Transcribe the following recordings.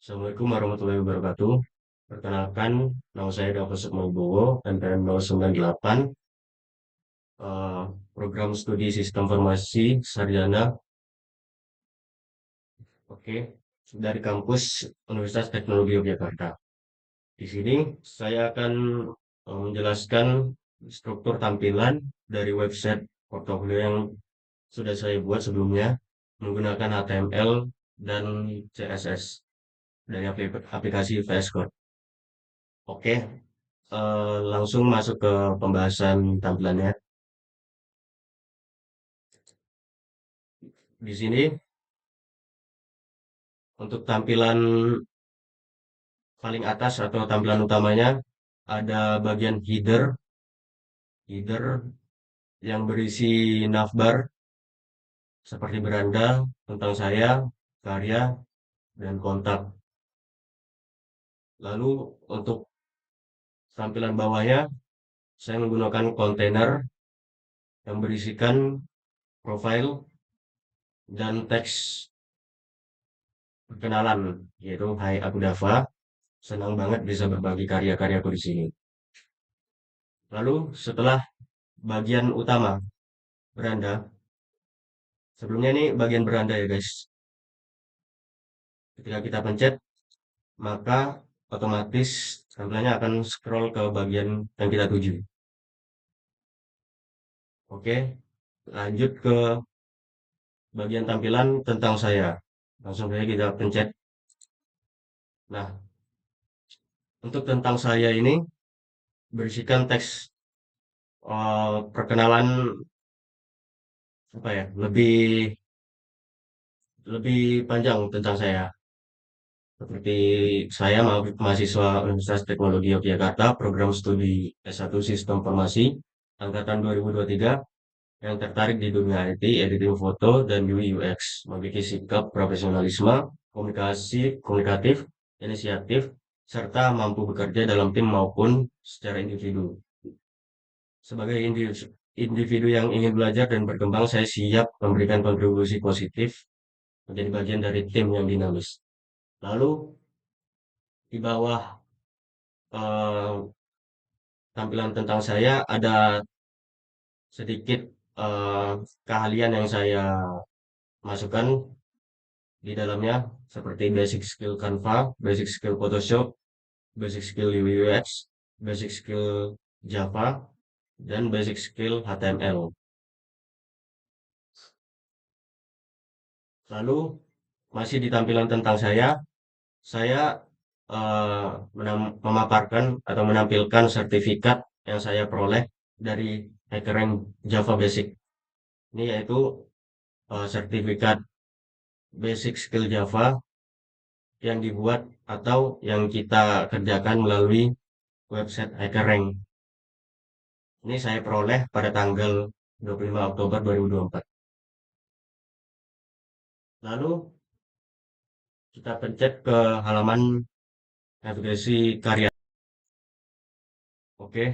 Assalamualaikum warahmatullahi wabarakatuh. Perkenalkan, nama saya David Sukmowibowo, NPM 098, eh, Program Studi Sistem Informasi Sarjana, oke, dari kampus Universitas Teknologi Yogyakarta. Di sini saya akan menjelaskan struktur tampilan dari website portofolio yang sudah saya buat sebelumnya menggunakan HTML dan CSS dari aplikasi VS Code. Oke, langsung masuk ke pembahasan tampilannya. Di sini untuk tampilan paling atas atau tampilan utamanya ada bagian header yang berisi navbar seperti beranda, tentang saya, karya, dan kontak. Lalu untuk tampilan bawahnya saya menggunakan kontainer yang berisikan profil dan teks perkenalan, yaitu Hai aku Dava, senang banget bisa berbagi karya-karyaku di sini. Lalu setelah bagian utama beranda, sebelumnya ini bagian beranda ya guys. Ketika kita pencet, maka otomatis tampilannya akan scroll ke bagian yang kita tuju. Oke, lanjut ke bagian tampilan tentang saya. Langsung saja kita pencet. Nah, untuk tentang saya ini berisikan teks perkenalan apa ya, lebih lebih panjang tentang saya. Seperti saya mahasiswa Universitas Teknologi Yogyakarta, program studi S1 Sistem Informasi angkatan 2023 yang tertarik di dunia IT, editing foto, dan UI UX, memiliki sikap profesionalisme, komunikatif, inisiatif, serta mampu bekerja dalam tim maupun secara individu. Sebagai individu yang ingin belajar dan berkembang, saya siap memberikan kontribusi positif menjadi bagian dari tim yang dinamis. Lalu di bawah eh, tampilan tentang saya ada sedikit eh, keahlian yang saya masukkan di dalamnya seperti basic skill Canva, basic skill Photoshop, basic skill UI UX, basic skill Java, dan basic skill HTML. Lalu masih di tampilan tentang saya eh, memaparkan atau menampilkan sertifikat yang saya peroleh dari HackerRank Java Basic. Ini yaitu sertifikat basic skill Java yang dibuat atau yang kita kerjakan melalui website HackerRank. Ini saya peroleh pada tanggal 25 Oktober 2024. Lalu kita pencet ke halaman navigasi karya. Oke,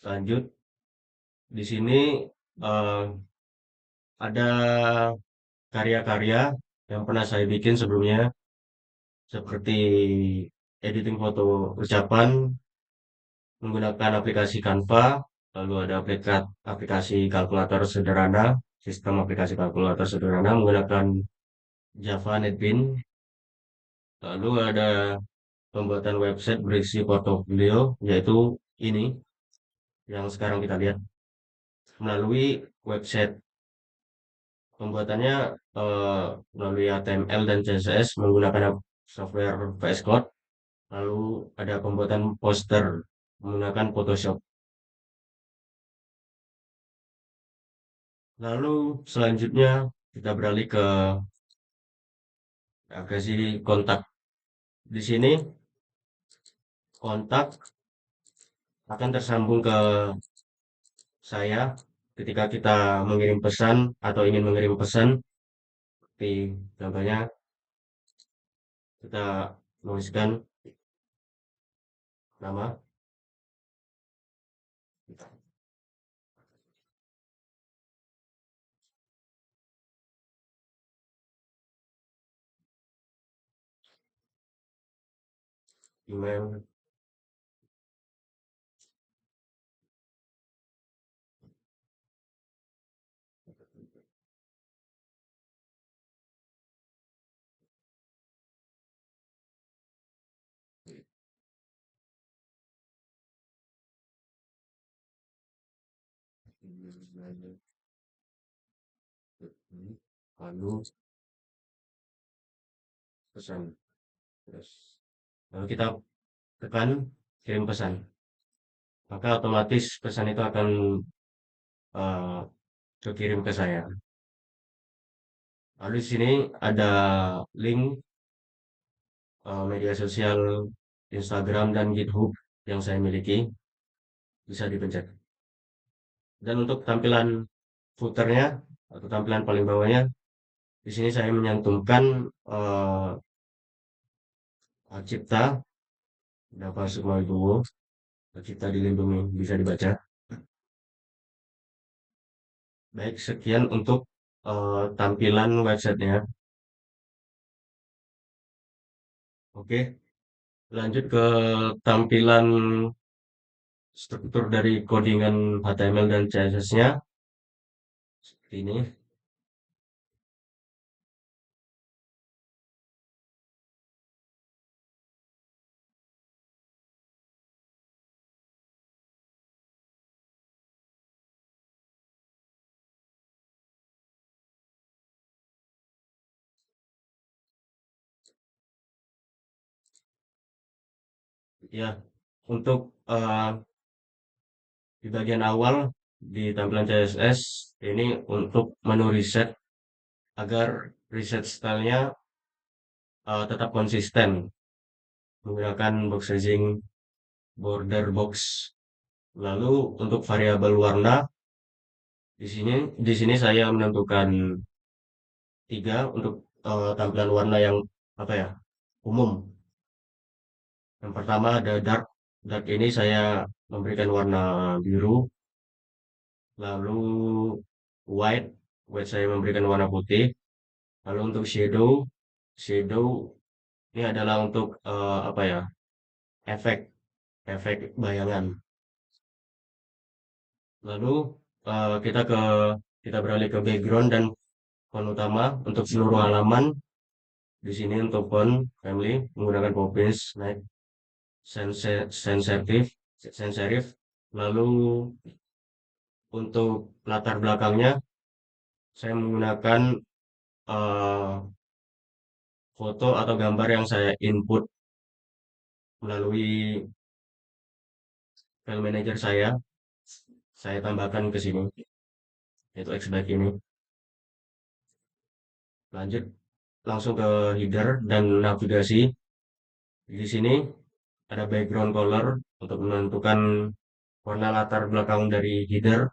lanjut. Di sini eh, ada karya-karya yang pernah saya bikin sebelumnya, seperti editing foto ucapan menggunakan aplikasi Canva, lalu ada aplikasi kalkulator sederhana, sistem aplikasi kalkulator sederhana menggunakan Java NetBeans, lalu ada pembuatan website berisi portofolio, yaitu ini yang sekarang kita lihat melalui website. Pembuatannya eh, melalui HTML dan CSS menggunakan software VS Code. Lalu ada pembuatan poster menggunakan Photoshop. Lalu selanjutnya kita beralih ke aplikasi kontak. Di sini kontak akan tersambung ke saya ketika kita mengirim pesan atau ingin mengirim pesan. Seperti contohnya kita menuliskan nama. email. Lalu pesan, terus lalu kita tekan kirim pesan, maka otomatis pesan itu akan eh, kekirim ke saya. Lalu di sini ada link media sosial Instagram dan GitHub yang saya miliki, bisa dipencet. Dan untuk tampilan footernya atau tampilan paling bawahnya, di sini saya menyantumkan hak cipta, Dava Sukmawibowo, hak cipta dilindungi, bisa dibaca. Baik, sekian untuk tampilan websitenya. Oke, lanjut ke tampilan struktur dari codingan HTML dan CSS-nya. Seperti ini. Ya, untuk di bagian awal di tampilan CSS ini untuk menu reset agar reset stylenya tetap konsisten menggunakan box staging border box. Lalu untuk variabel warna di sini saya menentukan tiga untuk tampilan warna yang apa ya, umum. Yang pertama ada dark. Dark ini saya memberikan warna biru. Lalu white, white saya memberikan warna putih. Lalu untuk shadow, shadow ini adalah untuk apa ya, efek, efek bayangan. Lalu kita beralih ke background dan font utama untuk seluruh halaman. Di sini untuk font family menggunakan Poppins, naik sensitif, sans serif. Lalu untuk latar belakangnya saya menggunakan eh, foto atau gambar yang saya input melalui file manager saya tambahkan ke sini, yaitu Xback ini. Lanjut langsung ke header dan navigasi. Di sini ada background color untuk menentukan warna latar belakang dari header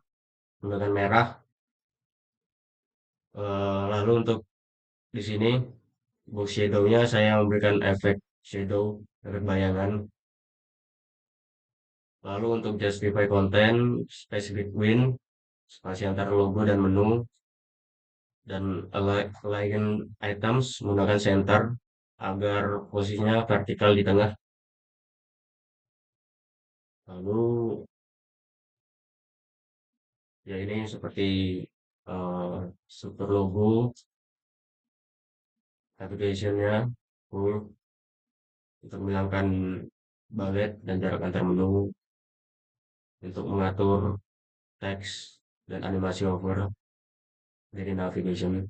menggunakan merah. Lalu untuk di sini box shadow-nya saya memberikan efek shadow, efek bayangan. Lalu untuk justify content, space between, spasi antara logo dan menu, dan align items menggunakan center agar posisinya vertikal di tengah. Lalu ya ini seperti eh, struktur logo, navigation-nya full untuk menghilangkan bullet dan jarak antar menu, untuk mengatur teks dan animasi hover dari navigation.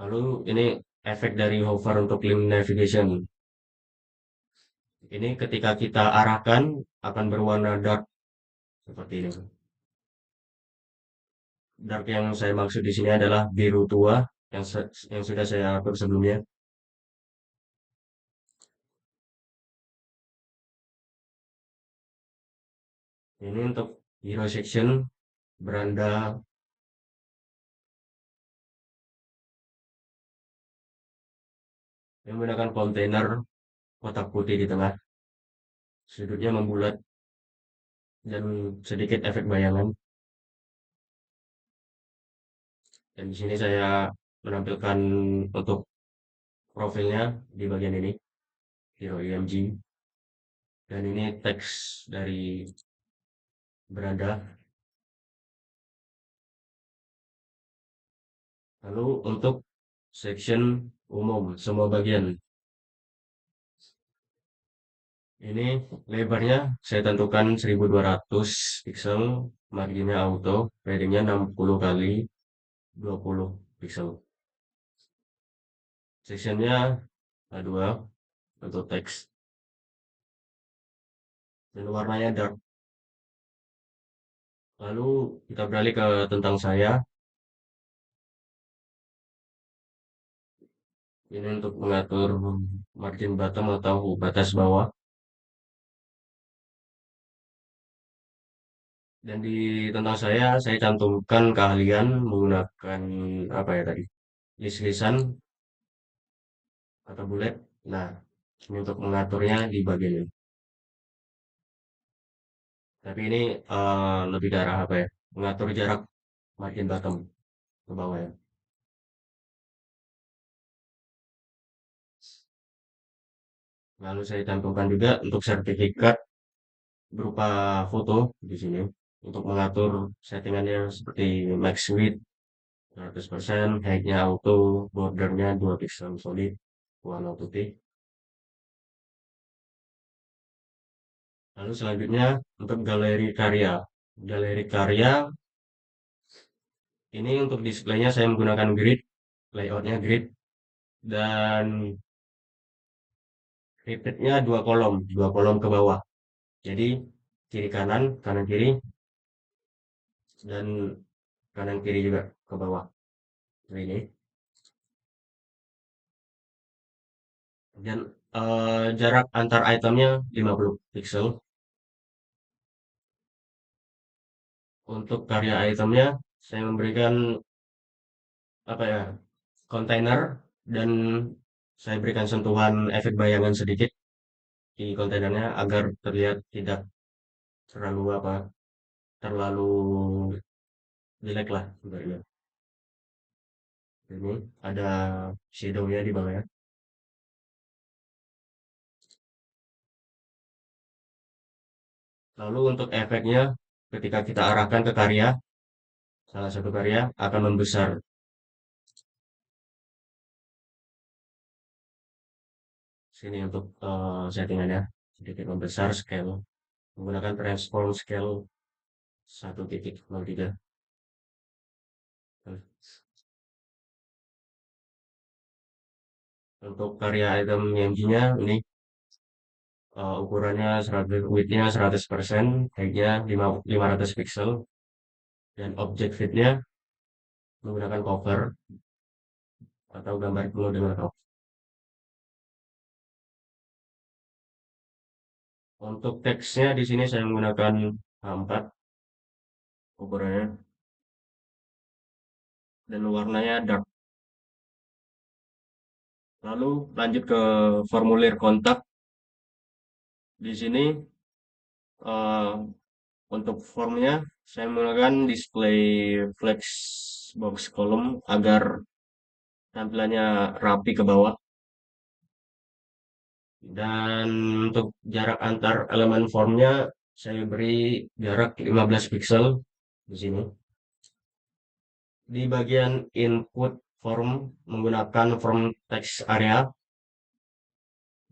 Lalu ini efek dari hover untuk link navigation. Ini ketika kita arahkan akan berwarna dark seperti ini. Dark yang saya maksud di sini adalah biru tua yang sudah saya atur sebelumnya. Ini untuk hero section beranda yang menggunakan kontainer kotak putih di tengah, sudutnya membulat dan sedikit efek bayangan. Dan di sini saya menampilkan untuk profilnya di bagian ini, Hero IMG. Dan ini teks dari beranda. Lalu untuk section umum, semua bagian. Ini lebarnya saya tentukan 1200 pixel, marginnya auto, paddingnya 60 kali 20 pixel. Sectionnya A2 untuk teks dan warnanya dark. Lalu kita beralih ke tentang saya. Ini untuk mengatur margin bottom atau batas bawah. Dan di tentang saya cantumkan keahlian menggunakan apa ya tadi? List-listan atau bullet. Nah, ini untuk mengaturnya di bagian ini. Tapi ini lebih ke arah apa ya? Mengatur jarak margin bottom ke bawah ya. Lalu saya cantumkan juga untuk sertifikat berupa foto di sini untuk mengatur settingannya seperti max width 100%, height-nya auto, bordernya 2 pixel solid, warna putih. Lalu selanjutnya untuk galeri karya. Galeri karya ini untuk displaynya saya menggunakan grid, layoutnya grid, dan repeatnya dua kolom ke bawah. Jadi kiri kanan, kanan kiri, dan kanan kiri juga ke bawah. Seperti ini. Dan jarak antar itemnya 50 pixel. Untuk karya itemnya saya memberikan apa ya, kontainer, dan saya berikan sentuhan efek bayangan sedikit di kontainernya agar terlihat tidak terlalu apa, terlalu jelek lah sebenarnya. Ini ada shadow-nya di bawahnya. Lalu untuk efeknya ketika kita arahkan ke karya, salah satu karya akan membesar. Sini untuk settingannya sedikit membesar scale menggunakan transform scale 1.03. Untuk karya item MG-nya ini ukurannya 100, width-nya 100%, height-nya 500 pixel, dan object fit-nya menggunakan cover atau gambar penuh dengan cover. Untuk teksnya di sini saya menggunakan A4 ukurannya dan warnanya dark. Lalu lanjut ke formulir kontak. Di sini eh, untuk formnya saya menggunakan display flex box column agar tampilannya rapi ke bawah. Dan untuk jarak antar elemen formnya saya beri jarak 15 pixel di sini. Di bagian input form menggunakan form text area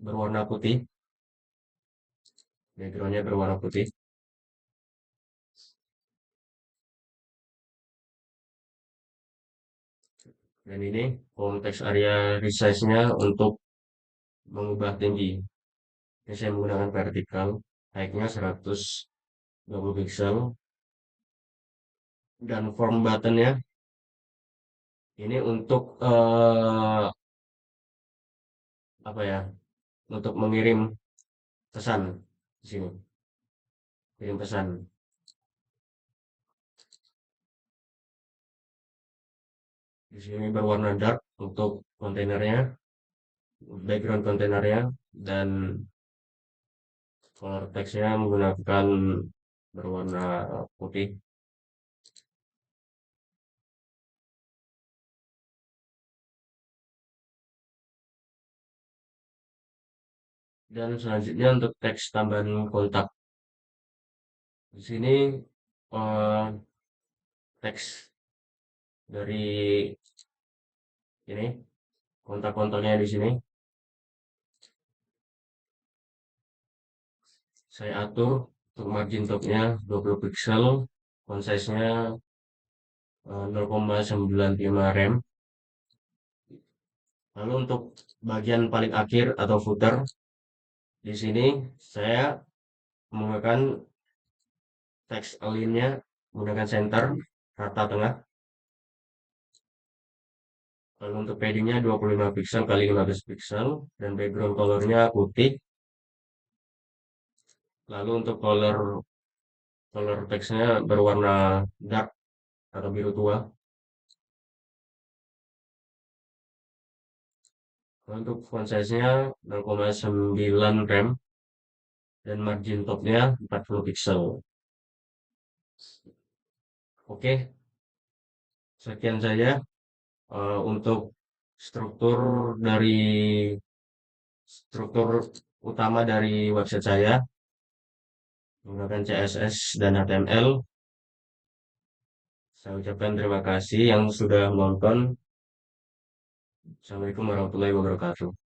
berwarna putih, backgroundnya berwarna putih. Dan ini form text area resize-nya untuk mengubah tinggi. Ini saya menggunakan vertikal, height-nya 120 pixel. Dan form button-nya ini untuk apa ya? Untuk mengirim pesan di sini. Kirim pesan. Di sini berwarna dark untuk kontainernya, background kontainernya, dan color text-nya menggunakan berwarna putih. Dan selanjutnya untuk teks tambahan kontak. Di sini eh, teks dari ini kontak-kontaknya di sini saya atur untuk margin topnya 20 pixel, font size-nya 0,95 rem. Lalu untuk bagian paling akhir atau footer, di sini saya menggunakan teks align-nya menggunakan center rata tengah. Lalu untuk padding-nya 25 pixel kali 15 pixel dan background color-nya putih. Lalu untuk color teksnya berwarna dark atau biru tua. Untuk font size-nya 0,9 rem dan margin top-nya 40 pixel. Oke, sekian saja untuk struktur dari struktur utama dari website saya menggunakan CSS dan HTML. Saya ucapkan terima kasih yang sudah menonton. Assalamualaikum warahmatullahi wabarakatuh.